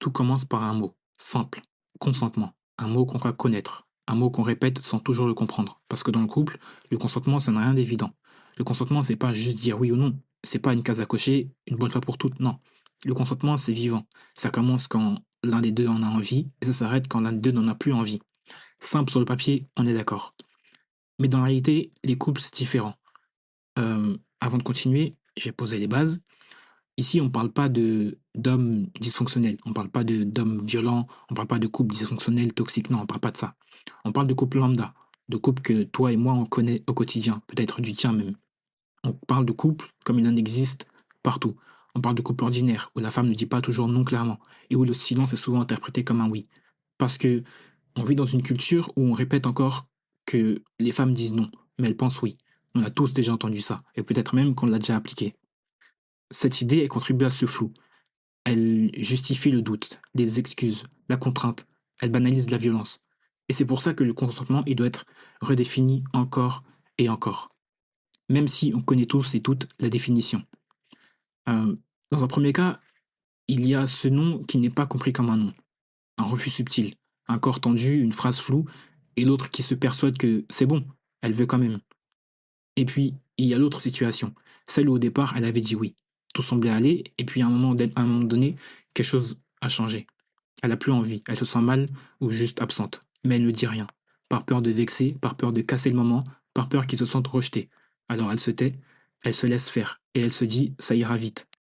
Tout commence par un mot, simple, consentement. Un mot qu'on va connaître, un mot qu'on répète sans toujours le comprendre. Parce que dans le couple, le consentement, ça n'a rien d'évident. Le consentement, c'est pas juste dire oui ou non. C'est pas une case à cocher, une bonne fois pour toutes, non. Le consentement, c'est vivant. Ça commence quand l'un des deux en a envie et ça s'arrête quand l'un des deux n'en a plus envie. Simple sur le papier, on est d'accord. Mais dans la réalité, les couples, c'est différent. Avant de continuer, j'ai posé les bases. Ici, on parle pas de d'hommes dysfonctionnels, on parle pas de d'hommes violents, on parle pas de couples dysfonctionnels, toxiques, non, on parle pas de ça. On parle de couples lambda, de couples que toi et moi on connaît au quotidien, peut-être du tien même. On parle de couples comme il en existe partout. On parle de couples ordinaires où la femme ne dit pas toujours non clairement et où le silence est souvent interprété comme un oui. Parce que on vit dans une culture où on répète encore que les femmes disent non, mais elles pensent oui. On a tous déjà entendu ça, et peut-être même qu'on l'a déjà appliqué. Cette idée, elle contribue à ce flou. Elle justifie le doute, des excuses, la contrainte. Elle banalise la violence. Et c'est pour ça que le consentement, il doit être redéfini encore et encore. Même si on connaît tous et toutes la définition. Euh, Dans un premier cas, il y a ce non qui n'est pas compris comme un non. Un refus subtil, un corps tendu, une phrase floue, et l'autre qui se persuade que c'est bon, elle veut quand même. Et puis, il y a l'autre situation, celle où au départ, elle avait dit oui. Tout semblait aller, et puis à un moment donné, quelque chose a changé. Elle a plus envie, elle se sent mal ou juste absente. Mais elle ne dit rien. Par peur de vexer, par peur de casser le moment, par peur qu'il se sente rejeté. Alors elle se tait, elle se laisse faire, et elle se dit ça ira vite.